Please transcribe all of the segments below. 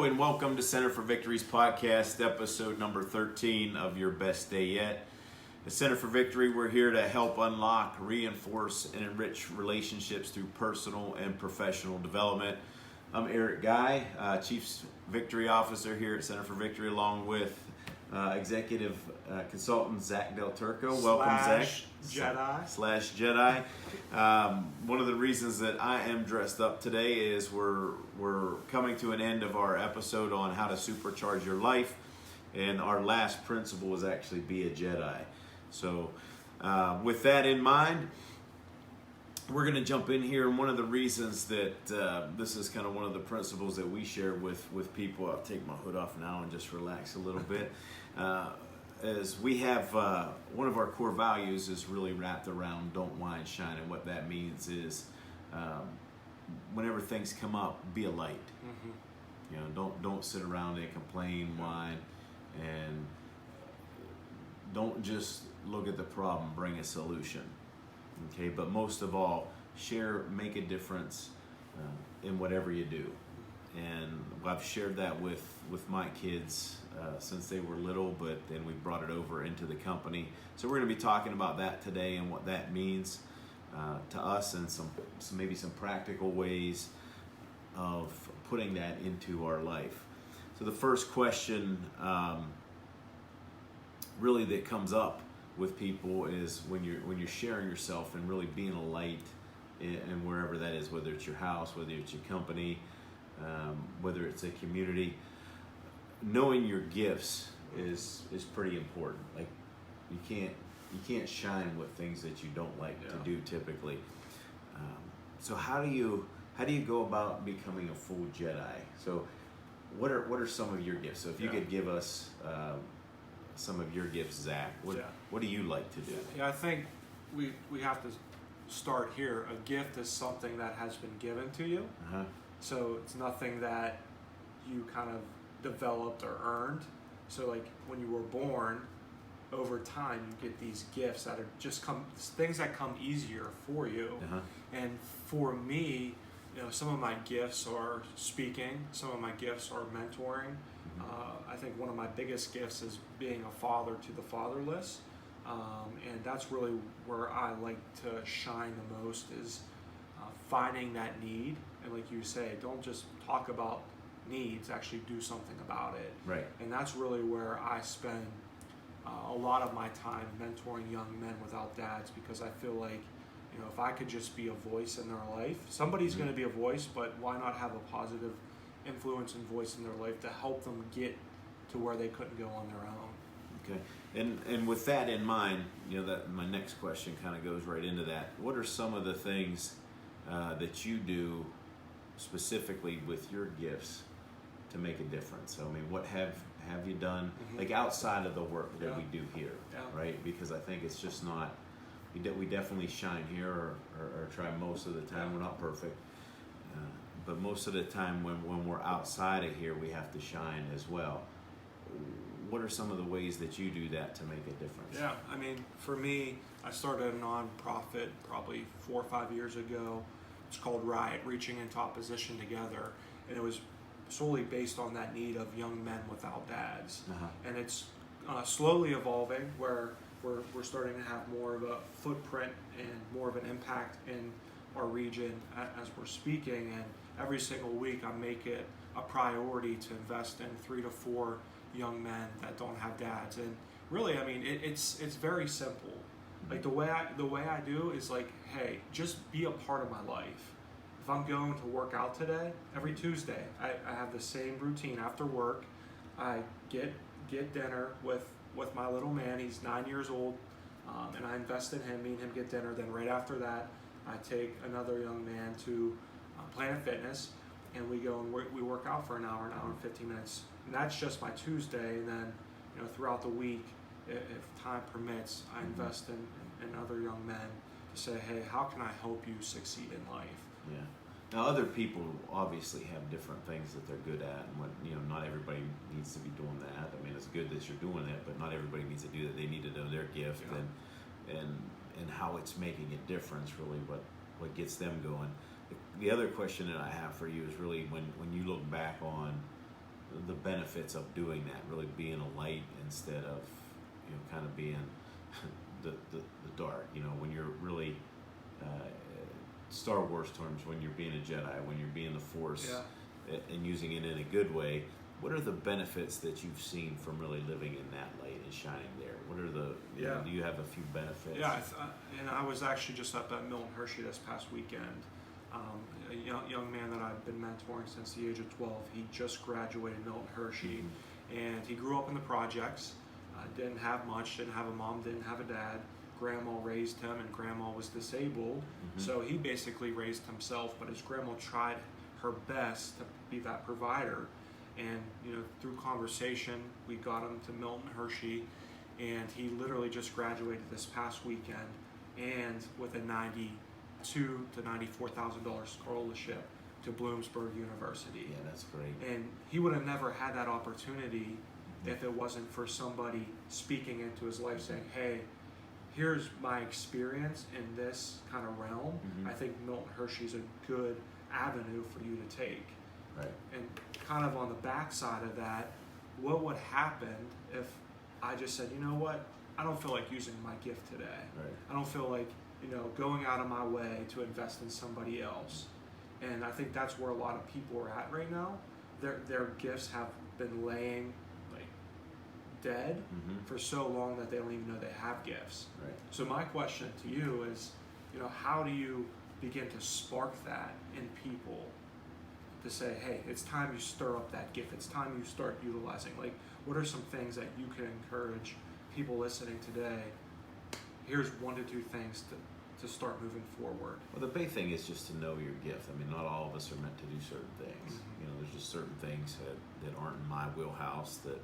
and welcome to Center for Victory's podcast, episode number 13 of Your Best Day Yet. At Center for Victory, we're here to help unlock, reinforce, and enrich relationships through personal and professional development. I'm Eric Guy, Chief Victory Officer here at Center for Victory, along with Executive Consultant Zack DelTurco. Welcome, Zack. Jedi. One of the reasons that I am dressed up today is we're coming to an end of our episode on how to supercharge your life, and our last principle is actually be a Jedi. So with that in mind, we're going to jump in here, and one of the reasons that this is kind of one of the principles that we share with people, I'll take my hood off now and just relax a little bit, is we have one of our core values is really wrapped around don't whine, shine, and what that means is whenever things come up, be a light. Mm-hmm. You know, don't sit around and complain, whine, and don't just look at the problem, bring a solution. Okay, but most of all, make a difference in whatever you do. And I've shared that with my kids since they were little, but then we brought it over into the company. So we're going to be talking about that today and what that means to us, and maybe some practical ways of putting that into our life. So the first question really that comes up with people is when you're sharing yourself and really being a light in wherever that is, whether it's your house, whether it's your company, whether it's a community. Knowing your gifts is pretty important. Like you can't shine with things that you don't like to do typically. So how do you go about becoming a full Jedi? So what are some of your gifts? So if you could give us some of your gifts, Zack. What do you like to do? Yeah, I think we have to start here. A gift is something that has been given to you. Uh-huh. So it's nothing that you kind of developed or earned. So like when you were born, over time you get these gifts that are just things that come easier for you. Uh-huh. And for me, some of my gifts are speaking. Some of my gifts are mentoring. I think one of my biggest gifts is being a father to the fatherless, and that's really where I like to shine the most, is finding that need. And like you say, don't just talk about needs, actually do something about it. Right. And that's really where I spend a lot of my time mentoring young men without dads, because I feel like if I could just be a voice in their life, somebody's going to be a voice, but why not have a positive influence and voice in their life to help them get to where they couldn't go on their own. Okay, and with that in mind, that my next question kind of goes right into that. What are some of the things that you do specifically with your gifts to make a difference? I mean, what have you done, like outside of the work that we do here, right? Because I think it's just not, we definitely shine here, or try most of the time. We're not perfect. But most of the time when we're outside of here, we have to shine as well. What are some of the ways that you do that to make a difference? Yeah, I mean, for me, I started a nonprofit probably 4 or 5 years ago. It's called Riot, Reaching into Opposition Together. And it was solely based on that need of young men without dads. Uh-huh. And it's slowly evolving, where we're starting to have more of a footprint and more of an impact in our region as we're speaking. And every single week I make it a priority to invest in 3 to 4 young men that don't have dads. And really, I mean, it's very simple. Like the way I do is like, hey, just be a part of my life. If I'm going to work out today, every Tuesday, I have the same routine after work. I get dinner with my little man. He's 9 years old, and I invest in him. Me and him get dinner. Then right after that, I take another young man to Planet Fitness, and we go and we work out for an hour and 15 minutes. And that's just my Tuesday. And then, throughout the week, if time permits, I invest in other young men to say, hey, how can I help you succeed in life? Yeah. Now, other people obviously have different things that they're good at, and not everybody needs to be doing that. I mean, it's good that you're doing that, but not everybody needs to do that. They need to know their gift and how it's making a difference. Really, what gets them going. The other question that I have for you is really when you look back on the benefits of doing that, really being a light instead of, kind of being the dark. When you're really Star Wars terms, when you're being a Jedi, when you're being the Force, and using it in a good way. What are the benefits that you've seen from really living in that light and shining there? What are the, do you have a few benefits? Yeah, and I was actually just up at Milton Hershey this past weekend. A young man that I've been mentoring since the age of 12, he just graduated Milton Hershey, and he grew up in the projects, didn't have much, didn't have a mom, didn't have a dad. Grandma raised him, and grandma was disabled, so he basically raised himself, but his grandma tried her best to be that provider. And through conversation, we got him to Milton Hershey, and he literally just graduated this past weekend, and with a $92,000 to $94,000 scholarship to Bloomsburg University. Yeah, that's great. And he would have never had that opportunity if it wasn't for somebody speaking into his life, saying, "Hey, here's my experience in this kind of realm. I think Milton Hershey's a good avenue for you to take." Right. And kind of on the backside of that, what would happen if I just said, you know what, I don't feel like using my gift today. Right. I don't feel like, going out of my way to invest in somebody else. And I think that's where a lot of people are at right now. Their gifts have been laying like dead for so long that they don't even know they have gifts. Right. So my question to you is, how do you begin to spark that in people? To say, hey, it's time you stir up that gift. It's time you start utilizing. Like, what are some things that you can encourage people listening today? Here's 1 to 2 things to start moving forward. Well, the big thing is just to know your gift. I mean, not all of us are meant to do certain things. There's just certain things that aren't in my wheelhouse that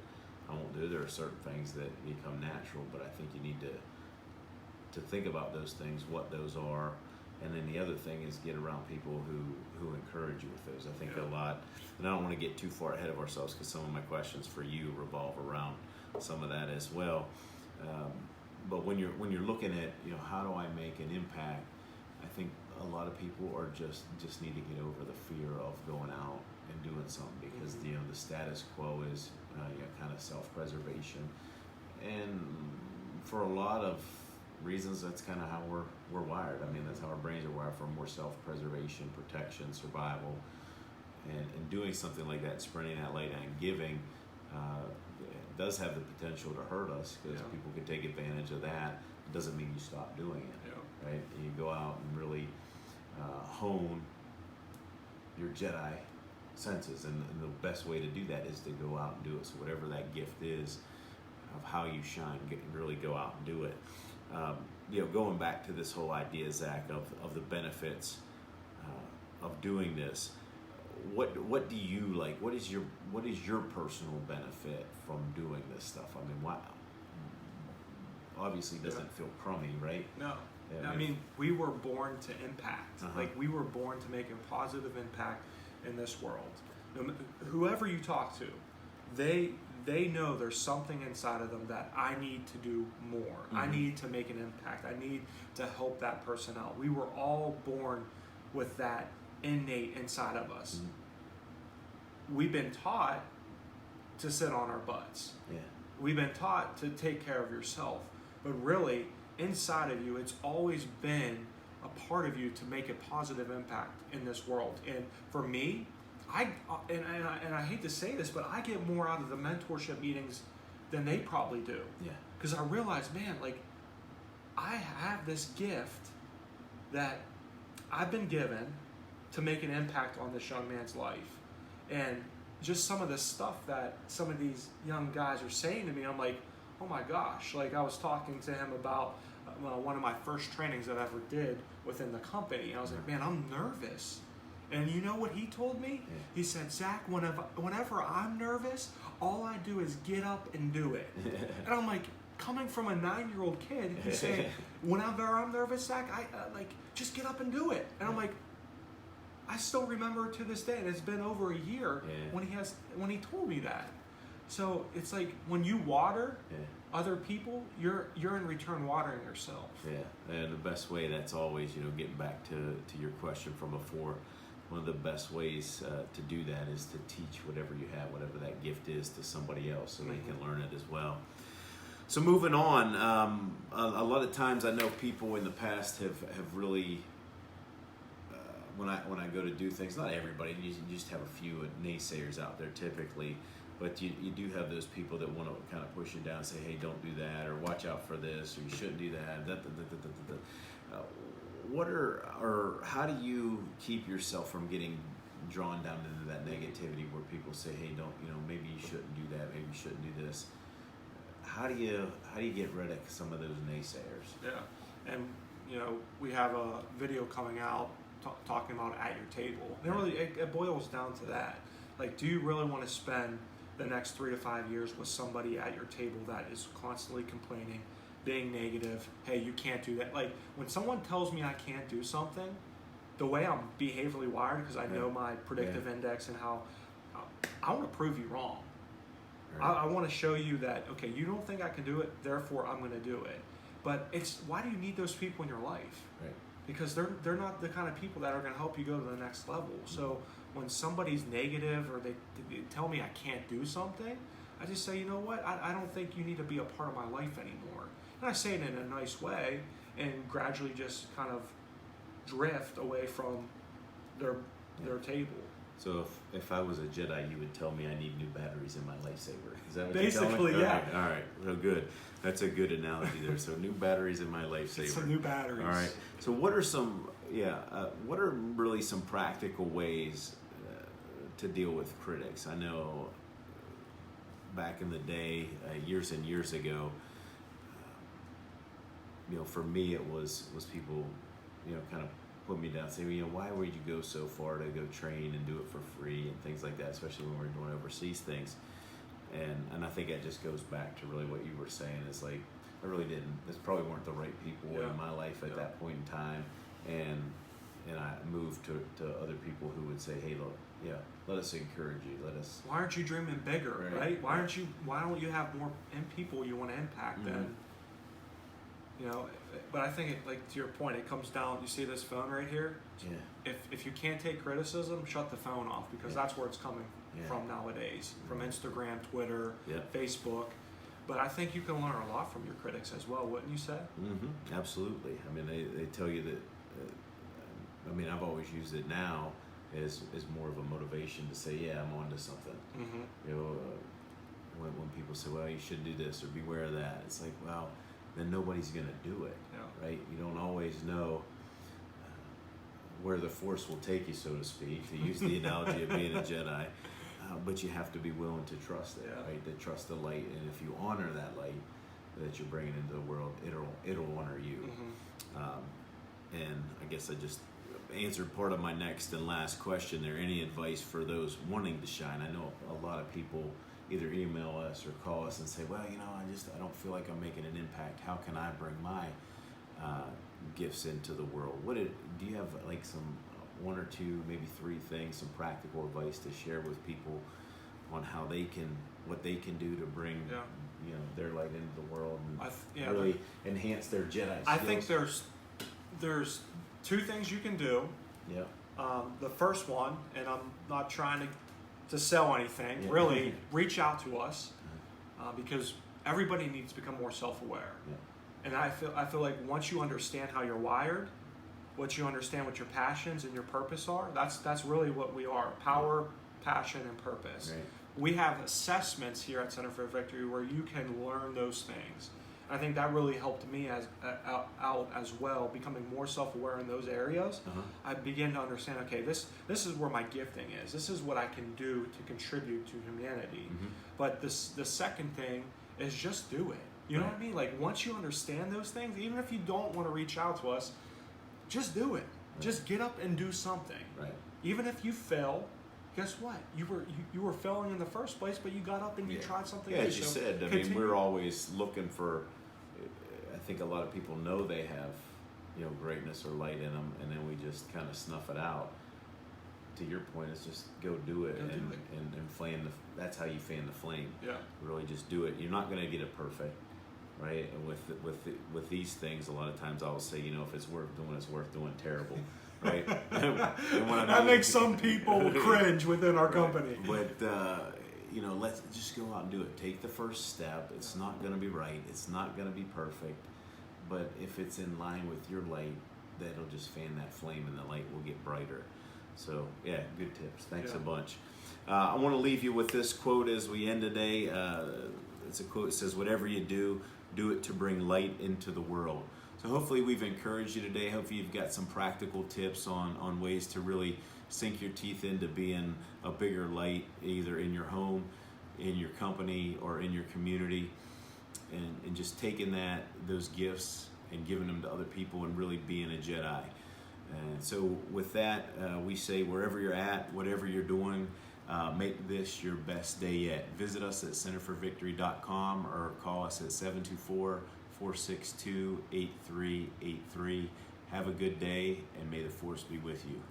I won't do. There are certain things that become natural, but I think you need to think about those things, what those are. And then the other thing is get around people who encourage you with those. I think a lot, and I don't want to get too far ahead of ourselves because some of my questions for you revolve around some of that as well. But when you're looking at how do I make an impact, I think a lot of people are just need to get over the fear of going out and doing something because the status quo is kind of self-preservation, and for a lot of reasons, that's kind of how we're wired. I mean, that's how our brains are wired, for more self-preservation, protection, survival, and doing something like that, spreading that light and giving, does have the potential to hurt us because people can take advantage of that. It doesn't mean you stop doing it, right? You go out and really hone your Jedi senses, and the best way to do that is to go out and do it. So whatever that gift is of how you shine, really go out and do it. Going back to this whole idea, Zach, of the benefits of doing this, what do you like? What is your personal benefit from doing this stuff? I mean, why? Obviously, doesn't feel crummy, right? No. Yeah, I mean, we were born to impact. Like, we were born to make a positive impact in this world. Whoever you talk to, they know there's something inside of them that I need to do more. I need to make an impact. I need to help that person out. We were all born with that innate inside of us. We've been taught to sit on our butts. Yeah. We've been taught to take care of yourself. But really, inside of you, it's always been a part of you to make a positive impact in this world. And for me, I hate to say this, but I get more out of the mentorship meetings than they probably do. Yeah. Because I realize, man, like, I have this gift that I've been given to make an impact on this young man's life. And just some of the stuff that some of these young guys are saying to me, I'm like, oh my gosh. Like, I was talking to him about one of my first trainings that I ever did within the company. And I was like, man, I'm nervous. And you know what he told me? Yeah. He said, Zach, whenever I'm nervous, all I do is get up and do it. And I'm like, coming from a 9-year-old kid, he's saying, whenever I'm nervous, Zach, I just get up and do it. And I'm like, I still remember to this day, and it's been over a year when he told me that. So it's like when you water other people, you're in return watering yourself. Yeah, and the best way, that's always, getting back to your question from before, one of the best ways to do that is to teach whatever you have, whatever that gift is, to somebody else so they can learn it as well. So moving on, a lot of times I know people in the past have really, when I go to do things, not everybody, you just have a few naysayers out there typically, but you do have those people that want to kind of push you down and say, hey, don't do that, or watch out for this, or you shouldn't do that. How do you keep yourself from getting drawn down into that negativity where people say, hey, don't, maybe you shouldn't do that, maybe you shouldn't do this? How do you get rid of some of those naysayers? Yeah, and we have a video coming out talking about at your table. And really, it boils down to that. Like, do you really want to spend the next 3 to 5 years with somebody at your table that is constantly complaining, being negative? Hey, you can't do that. Like, when someone tells me I can't do something, the way I'm behaviorally wired, because I know my predictive index and how I want to prove you wrong. Right. I want to show you that, okay, you don't think I can do it, therefore I'm going to do it. But why do you need those people in your life? Right. Because they're not the kind of people that are going to help you go to the next level. So when somebody's negative or they tell me I can't do something, I just say, you know what, I don't think you need to be a part of my life anymore. And I say it in a nice way and gradually just kind of drift away from their table. So if I was a Jedi, you would tell me I need new batteries in my lightsaber. Is that what basically, you're telling me? yeah. All right. Well, good. That's a good analogy there. So new batteries in my lightsaber. Some new batteries. All right. So what are really some practical ways to deal with critics? I know back in the day, years and years ago, for me it was people, kind of put me down, say, why would you go so far to go train and do it for free and things like that, especially when we're doing overseas things. And I think that just goes back to really what you were saying. Is like, I really didn't. This probably weren't the right people in my life at that point in time, and I moved to other people who would say, hey, look, let us encourage you. Let us. Why aren't you dreaming bigger, right? Why don't you have more people you want to impact than? But I think like to your point, it comes down. You see this phone right here? Yeah. If you can't take criticism, shut the phone off, because that's where it's coming from nowadays, from Instagram, Twitter, Facebook. But I think you can learn a lot from your critics as well, wouldn't you say? Mm-hmm. Absolutely. I mean, they tell you that. I've always used it now as more of a motivation to say, I'm on to something. Mm-hmm. When people say, well, you should do this or beware of that, it's like, well, then nobody's going to do it, right? You don't always know where the force will take you, so to speak, to use the analogy of being a Jedi, but you have to be willing to trust it, right? To trust the light, and if you honor that light that you're bringing into the world, it'll honor you. Mm-hmm. And I guess I just answered part of my next and last question there. Any advice for those wanting to shine? I know a lot of people either email us or call us and say, well, I don't feel like I'm making an impact. How can I bring my gifts into the world? Do you have like some one or two, maybe three things, some practical advice to share with people on how what they can do to bring their light into the world and really enhance their Jedi skills? I think there's two things you can do. Yeah. The first one, and I'm not trying to sell anything, really reach out to us, because everybody needs to become more self-aware. Yeah. And I feel like once you understand how you're wired, once you understand what your passions and your purpose are, that's really what we are: power, passion, and purpose. Right. We have assessments here at Center for Victory where you can learn those things. I think that really helped me out as well, becoming more self-aware in those areas. Uh-huh. I began to understand, okay, this is where my gifting is. This is what I can do to contribute to humanity. Mm-hmm. But the second thing is just do it. You know what I mean? Like, once you understand those things, even if you don't want to reach out to us, just do it. Right. Just get up and do something. Right. Even if you fail, guess what? You were failing in the first place, but you got up and you tried something. As you said, we're always looking for. I think a lot of people know they have, greatness or light in them, and then we just kind of snuff it out. To your point, it's just go do it and flame that's how you fan the flame. Yeah. Really, just do it. You're not going to get it perfect, right? And with these things, a lot of times I will say, if it's worth doing, it's worth doing terrible. right? That makes some people cringe within our company. But let's just go out and do it. Take the first step. It's not going to be right. It's not going to be perfect. But if it's in line with your light, that'll just fan that flame, and the light will get brighter. So yeah, good tips. Thanks a bunch. I want to leave you with this quote as we end today. It's a quote that says, "Whatever you do, do it to bring light into the world." So hopefully we've encouraged you today. Hopefully you've got some practical tips on ways to really sink your teeth into being a bigger light, either in your home, in your company, or in your community, and just taking those gifts and giving them to other people and really being a Jedi. And so with that, we say wherever you're at, whatever you're doing, make this your best day yet. Visit us at centerforvictory.com or call us at 724-462-8383. Have a good day, and may the force be with you.